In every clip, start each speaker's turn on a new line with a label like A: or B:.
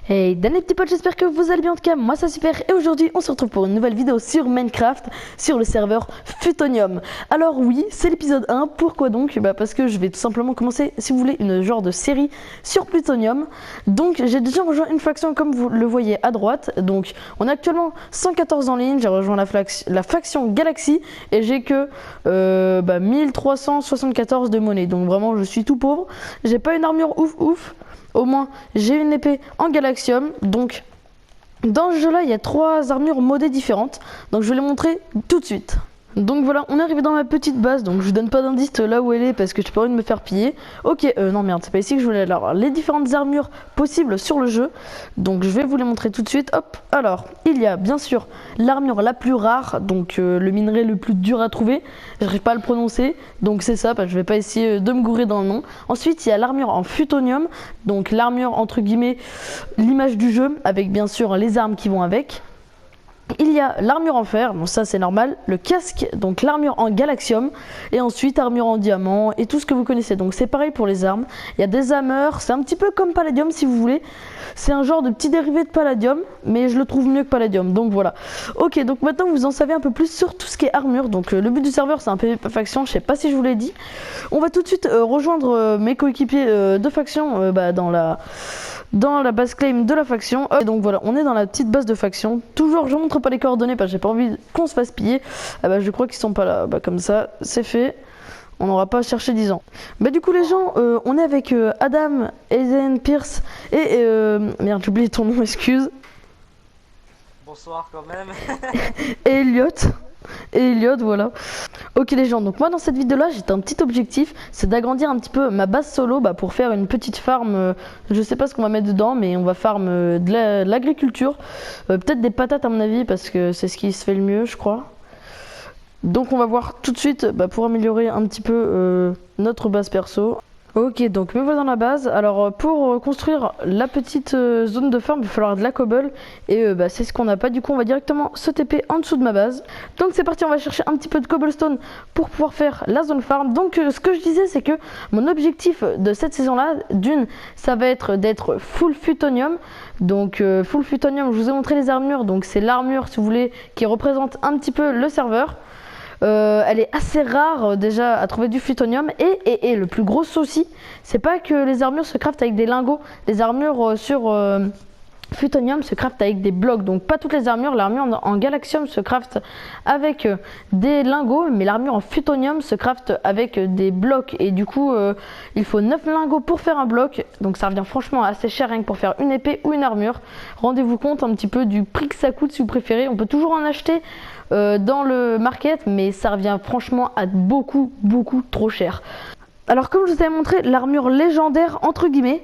A: Hey, les petits potes, j'espère que vous allez bien. En tout cas, moi ça super. Et aujourd'hui, on se retrouve pour une nouvelle vidéo sur Minecraft, sur le serveur Futonium. Alors oui, c'est l'épisode 1. Pourquoi donc? Parce que je vais tout simplement commencer, si vous voulez, une genre de série sur Plutonium. Donc j'ai déjà rejoint une faction comme vous le voyez à droite. Donc on est actuellement 114 en ligne. J'ai rejoint la faction Galaxy et j'ai que 1374 de monnaie. Donc vraiment, je suis tout pauvre. J'ai pas une armure ouf. Au moins, j'ai une épée en Galaxium. Donc, dans ce jeu-là, il y a 3 armures modées différentes. Donc, je vais les montrer tout de suite. Donc voilà, on est arrivé dans ma petite base, donc je vous donne pas d'indice là où elle est parce que j'ai pas envie de me faire piller. Ok, non merde, c'est pas ici que je voulais aller. Alors, les différentes armures possibles sur le jeu, donc je vais vous les montrer tout de suite. Hop, alors, il y a bien sûr l'armure la plus rare, donc le minerai le plus dur à trouver. J'arrive pas à le prononcer, donc c'est ça, je vais pas essayer de me gourer dans le nom. Ensuite, il y a l'armure en Futonium, donc l'armure entre guillemets, l'image du jeu, avec bien sûr les armes qui vont avec. Il y a l'armure en fer, bon ça c'est normal, le casque, donc l'armure en Galaxium, et ensuite armure en diamant et tout ce que vous connaissez. Donc c'est pareil pour les armes. Il y a des hammers, c'est un petit peu comme Palladium si vous voulez. C'est un genre de petit dérivé de Palladium, mais je le trouve mieux que Palladium, donc voilà. Ok, donc maintenant vous en savez un peu plus sur tout ce qui est armure. Donc le but du serveur c'est un PvP faction, je sais pas si je vous l'ai dit. On va tout de suite rejoindre mes coéquipiers de faction dans la base claim de la faction. Et donc voilà, on est dans la petite base de faction. Toujours, je montre pas les coordonnées parce que j'ai pas envie qu'on se fasse piller. Je crois qu'ils sont pas là. Comme ça, c'est fait. On n'aura pas à chercher 10 ans. Du coup, les gens, on est avec Adam, Aiden, Pierce et merde, j'ai oublié ton nom, excuse.
B: Bonsoir quand même.
A: Et Elliot, voilà. Ok les gens, donc moi dans cette vidéo là j'ai un petit objectif, c'est d'agrandir un petit peu ma base solo pour faire une petite farm, je sais pas ce qu'on va mettre dedans mais on va farm de l'agriculture, peut-être des patates à mon avis parce que c'est ce qui se fait le mieux je crois. Donc on va voir tout de suite pour améliorer un petit peu notre base perso. Ok, donc me voilà dans la base. Alors pour construire la petite zone de farm, il va falloir de la cobble. Et c'est ce qu'on n'a pas, du coup on va directement se TP en dessous de ma base. Donc c'est parti, on va chercher un petit peu de cobblestone pour pouvoir faire la zone farm. Donc ce que je disais c'est que mon objectif de cette saison là, d'une, ça va être d'être full Futonium. Donc full Futonium, je vous ai montré les armures, donc c'est l'armure si vous voulez qui représente un petit peu le serveur. Elle est assez rare déjà à trouver du Futonium et le plus gros souci c'est pas que les armures se craftent avec des lingots. Les armures sur Futonium se craft avec des blocs, donc pas toutes les armures. L'armure en Galaxium se craft avec des lingots, mais l'armure en Futonium se craft avec des blocs et du coup il faut 9 lingots pour faire un bloc, donc ça revient franchement assez cher rien que pour faire une épée ou une armure. Rendez-vous compte un petit peu du prix que ça coûte si vous préférez. On peut toujours en acheter dans le market, mais ça revient franchement à beaucoup trop cher. Alors comme je vous avais montré l'armure légendaire entre guillemets,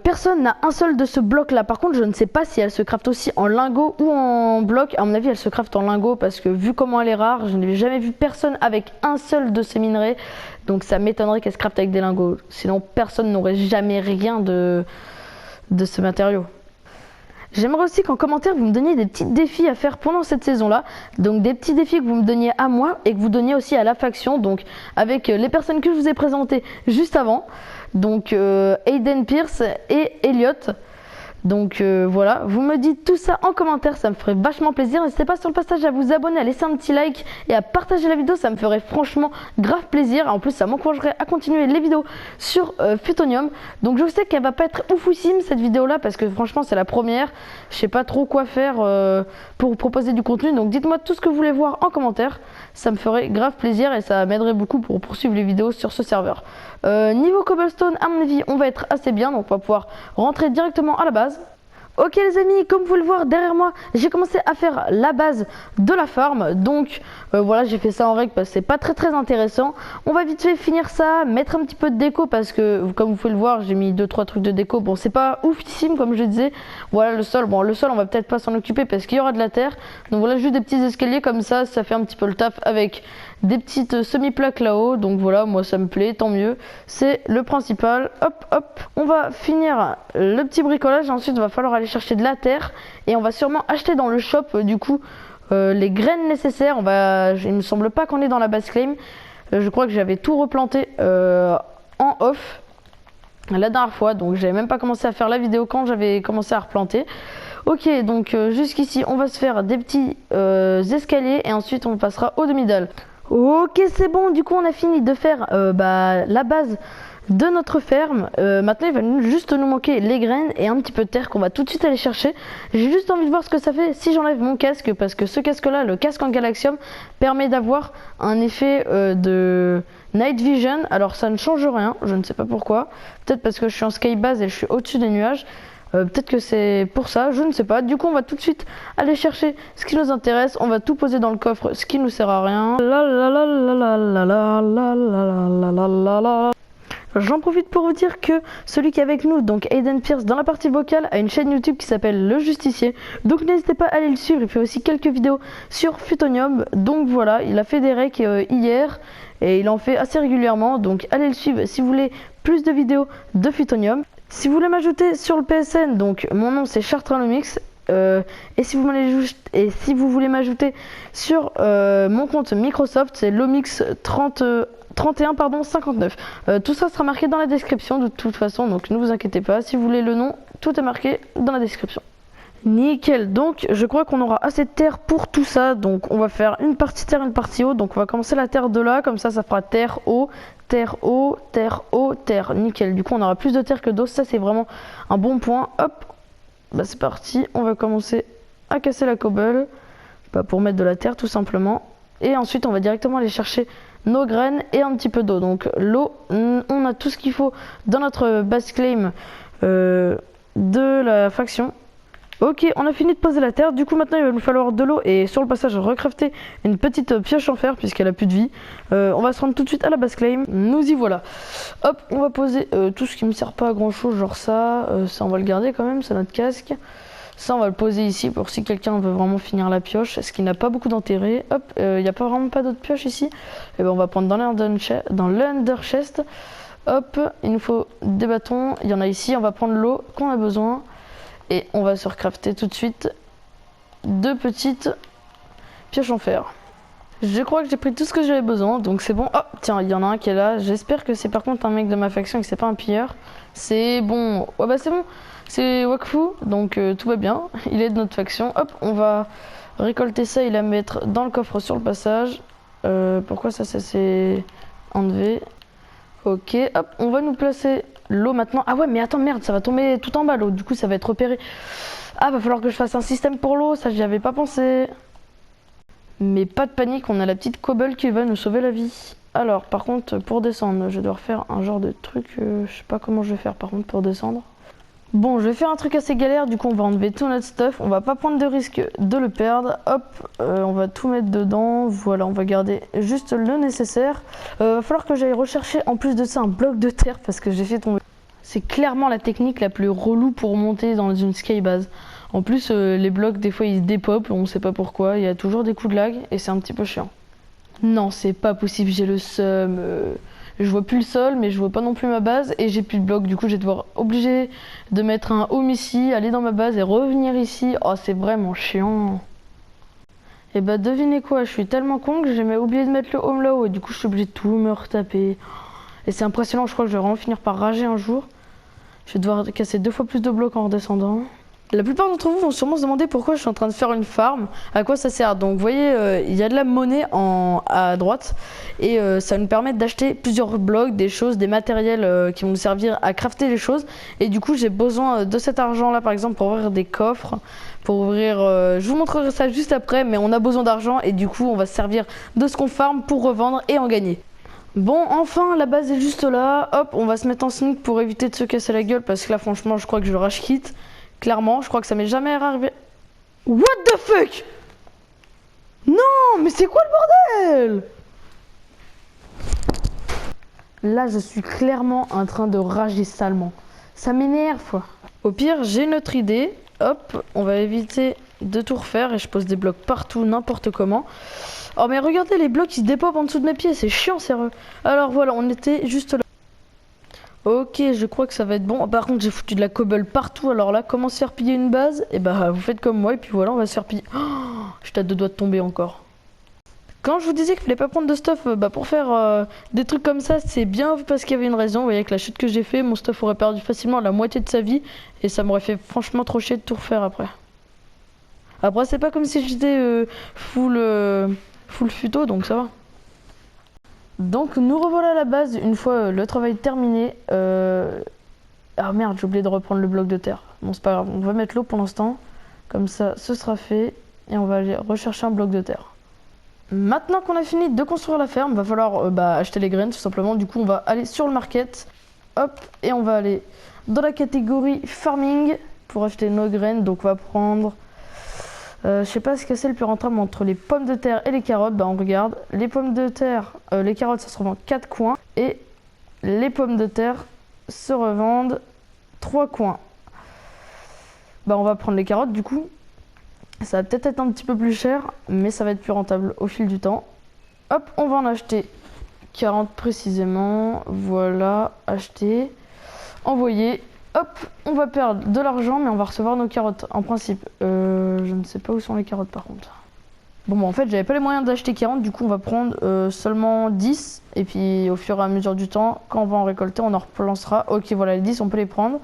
A: personne n'a un seul de ce bloc là. Par contre je ne sais pas si elle se craft aussi en lingot ou en bloc. À mon avis elle se craft en lingot parce que vu comment elle est rare, je n'ai jamais vu personne avec un seul de ces minerais. Donc ça m'étonnerait qu'elle se craft avec des lingots. Sinon personne n'aurait jamais rien de ce matériau. J'aimerais aussi qu'en commentaire vous me donniez des petits défis à faire pendant cette saison là. Donc des petits défis que vous me donniez à moi et que vous donniez aussi à la faction. Donc avec les personnes que je vous ai présentées juste avant. Donc Aiden, Pierce et Elliot. Donc voilà, vous me dites tout ça en commentaire, ça me ferait vachement plaisir. N'hésitez pas sur le passage à vous abonner, à laisser un petit like et à partager la vidéo, ça me ferait franchement grave plaisir. En plus ça m'encouragerait à continuer les vidéos sur Futonium. Donc je sais qu'elle va pas être oufoussime cette vidéo là parce que franchement c'est la première. Je sais pas trop quoi faire pour vous proposer du contenu. Donc dites-moi tout ce que vous voulez voir en commentaire, ça me ferait grave plaisir et ça m'aiderait beaucoup pour poursuivre les vidéos sur ce serveur. Niveau cobblestone à mon avis on va être assez bien, donc on va pouvoir rentrer directement à la base. Ok les amis, comme vous le voyez derrière moi, j'ai commencé à faire la base de la farm. Donc voilà, j'ai fait ça en règle parce que c'est pas très intéressant. On va vite fait finir ça, mettre un petit peu de déco parce que comme vous pouvez le voir, j'ai mis 2-3 trucs de déco. Bon c'est pas oufissime comme je disais. Voilà le sol, bon le sol on va peut-être pas s'en occuper parce qu'il y aura de la terre. Donc voilà juste des petits escaliers comme ça fait un petit peu le taf avec des petites semi-plaques là-haut. Donc voilà, moi ça me plaît, tant mieux, c'est le principal. Hop, on va finir le petit bricolage. Ensuite il va falloir aller chercher de la terre et on va sûrement acheter dans le shop du coup les graines nécessaires. Il me semble pas qu'on est dans la base claim. Je crois que j'avais tout replanté en off. la dernière fois, donc j'avais même pas commencé à faire la vidéo quand j'avais commencé à replanter. Ok, donc jusqu'ici on va se faire des petits escaliers et ensuite on passera au demi-dalle. Ok, c'est bon, du coup on a fini de faire la base de notre ferme. Maintenant il va juste nous manquer les graines et un petit peu de terre qu'on va tout de suite aller chercher. J'ai juste envie de voir ce que ça fait si j'enlève mon casque, parce que ce casque là, le casque en Galaxium, permet d'avoir un effet de Night Vision. Alors ça ne change rien, je ne sais pas pourquoi, peut-être parce que je suis en skybase et je suis au-dessus des nuages. Peut-être que c'est pour ça, je ne sais pas. Du coup on va tout de suite aller chercher ce qui nous intéresse. On va tout poser dans le coffre, ce qui nous sert à rien. J'en profite pour vous dire que celui qui est avec nous, donc Aiden Pierce, dans la partie vocale, a une chaîne YouTube qui s'appelle Le Justicier. Donc n'hésitez pas à aller le suivre, il fait aussi quelques vidéos sur Futonium. Donc voilà, il a fait des recs hier et il en fait assez régulièrement. Donc allez le suivre si vous voulez plus de vidéos de Futonium. Si vous voulez m'ajouter sur le PSN, donc mon nom c'est Chartranomix. Et si vous voulez m'ajouter sur mon compte Microsoft, c'est Lomix 31 59. Tout ça sera marqué dans la description de toute façon, donc ne vous inquiétez pas. Si vous voulez le nom, tout est marqué dans la description. Nickel, donc je crois qu'on aura assez de terre pour tout ça. Donc on va faire une partie terre, une partie eau. Donc on va commencer la terre de là, comme ça fera terre, eau, terre, eau, terre, eau, terre. Nickel, du coup on aura plus de terre que d'eau, ça c'est vraiment un bon point. Hop, c'est parti, on va commencer à casser la cobble pour mettre de la terre tout simplement. Et ensuite on va directement aller chercher nos graines et un petit peu d'eau. Donc l'eau, on a tout ce qu'il faut dans notre base claim de la faction. Ok, on a fini de poser la terre. Du coup maintenant il va nous falloir de l'eau et sur le passage recrafter une petite pioche en fer puisqu'elle a plus de vie. On va se rendre tout de suite à la base claim. Nous y voilà. Hop, on va poser tout ce qui me sert pas à grand chose, genre ça. Ça on va le garder quand même, c'est notre casque. Ça on va le poser ici pour si quelqu'un veut vraiment finir la pioche, ce qui n'a pas beaucoup d'intérêt. Hop, il n'y a pas vraiment pas d'autres pioches ici. Et ben on va prendre dans l'under chest. Hop, il nous faut des bâtons, il y en a ici. On va prendre l'eau qu'on a besoin. Et on va se recrafter tout de suite 2 petites pioches en fer. Je crois que j'ai pris tout ce que j'avais besoin, donc c'est bon. Oh, tiens, il y en a un qui est là. J'espère que c'est par contre un mec de ma faction et que c'est pas un pilleur. C'est bon. Ouais, bah c'est bon. C'est Wakfu, donc tout va bien. Il est de notre faction. Hop, on va récolter ça et la mettre dans le coffre sur le passage. Pourquoi ça s'est enlevé? Ok, hop, on va nous placer l'eau maintenant. Ah ouais, mais attends, merde, ça va tomber tout en bas l'eau. Du coup, ça va être repéré. Ah, va falloir que je fasse un système pour l'eau. Ça, j'y avais pas pensé. Mais pas de panique, on a la petite cobble qui va nous sauver la vie. Alors, par contre, pour descendre, je dois refaire un genre de truc. Je sais pas comment je vais faire par contre pour descendre. Bon, je vais faire un truc assez galère, du coup on va enlever tout notre stuff, on va pas prendre de risque de le perdre. Hop, on va tout mettre dedans, voilà, on va garder juste le nécessaire. Va falloir que j'aille rechercher en plus de ça un bloc de terre parce que j'ai fait tomber. C'est clairement la technique la plus relou pour monter dans une skybase. En plus, les blocs des fois ils se dépopent, on sait pas pourquoi, il y a toujours des coups de lag et c'est un petit peu chiant. Non, c'est pas possible, j'ai le seum. Je vois plus le sol, mais je vois pas non plus ma base et j'ai plus de blocs. Du coup, je vais devoir obligé de mettre un home ici, aller dans ma base et revenir ici. Oh, c'est vraiment chiant. Et bah, devinez quoi, je suis tellement con que j'ai oublié de mettre le home là-haut et du coup, je suis obligé de tout me retaper. Et c'est impressionnant, je crois que je vais vraiment finir par rager un jour. Je vais devoir casser 2 fois plus de blocs en redescendant. La plupart d'entre vous vont sûrement se demander pourquoi je suis en train de faire une farm, à quoi ça sert. Donc vous voyez, il y a de la monnaie à droite et ça nous permet d'acheter plusieurs blocs, des choses, des matériels qui vont nous servir à crafter les choses. Et du coup j'ai besoin de cet argent là par exemple pour ouvrir des coffres, pour ouvrir... je vous montrerai ça juste après, mais on a besoin d'argent et du coup on va se servir de ce qu'on farm pour revendre et en gagner. Bon, enfin la base est juste là, hop, on va se mettre en sneak pour éviter de se casser la gueule parce que là franchement je crois que je rage quitte. Clairement, je crois que ça m'est jamais arrivé. What the fuck? Non, mais c'est quoi le bordel? Là, je suis clairement en train de rager salement. Ça m'énerve, quoi. Au pire, j'ai notre idée. Hop, on va éviter de tout refaire et je pose des blocs partout, n'importe comment. Oh, mais regardez, les blocs, ils se dépopent en dessous de mes pieds. C'est chiant, sérieux. Alors voilà, on était juste là. Ok, je crois que ça va être bon. Par contre, j'ai foutu de la cobble partout. Alors là, comment se faire piller une base? Et bah, vous faites comme moi. Et puis voilà, on va se faire piller. Oh, j'étais à 2 doigts de tomber encore. Quand je vous disais qu'il fallait pas prendre de stuff pour faire des trucs comme ça, c'est bien parce qu'il y avait une raison. Vous voyez, avec la chute que j'ai fait, mon stuff aurait perdu facilement la moitié de sa vie et ça m'aurait fait franchement trop chier de tout refaire après. Après, c'est pas comme si j'étais full futo, donc ça va. Donc nous revoilà à la base une fois le travail terminé. Ah merde, j'ai oublié de reprendre le bloc de terre. Bon, c'est pas grave, on va mettre l'eau pour l'instant. Comme ça, ce sera fait et on va aller rechercher un bloc de terre. Maintenant qu'on a fini de construire la ferme, va falloir acheter les graines tout simplement. Du coup, on va aller sur le market. Hop, et on va aller dans la catégorie farming pour acheter nos graines. Donc on va prendre... je sais pas ce que c'est le plus rentable entre les pommes de terre et les carottes. Bah on regarde. Les pommes de terre, les carottes ça se revend 4 coins. Et les pommes de terre se revendent 3 coins. Bah on va prendre les carottes du coup. Ça va peut-être être un petit peu plus cher, mais ça va être plus rentable au fil du temps. Hop, on va en acheter 40 précisément. Voilà, acheter, envoyer. Hop, on va perdre de l'argent, mais on va recevoir nos carottes en principe. Je ne sais pas où sont les carottes par contre. Bon, en fait, j'avais pas les moyens d'acheter 40, du coup, on va prendre seulement 10. Et puis, au fur et à mesure du temps, quand on va en récolter, on en replancera. Ok, voilà, les 10, on peut les prendre.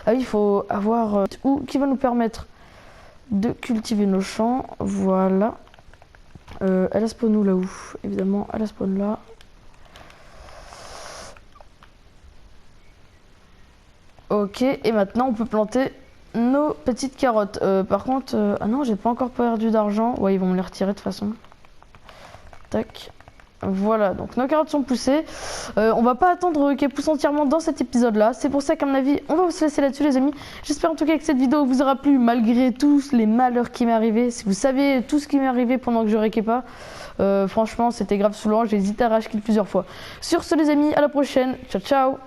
A: Ah oui, il faut avoir qui va nous permettre de cultiver nos champs. Voilà. Elle a spawn où là où? Évidemment, elle a spawn là. Ok, et maintenant on peut planter nos petites carottes. Par contre, ah non, j'ai pas encore perdu d'argent. Ouais, ils vont me les retirer de toute façon. Tac. Voilà, donc nos carottes sont poussées. On va pas attendre qu'elles poussent entièrement dans cet épisode-là. C'est pour ça qu'à mon avis, on va se laisser là-dessus, les amis. J'espère en tout cas que cette vidéo vous aura plu, malgré tous les malheurs qui m'est arrivé. Si vous saviez tout ce qui m'est arrivé pendant que je réquais pas, franchement, c'était grave saoulant. J'ai hésité à rage-kill plusieurs fois. Sur ce, les amis, à la prochaine. Ciao, ciao.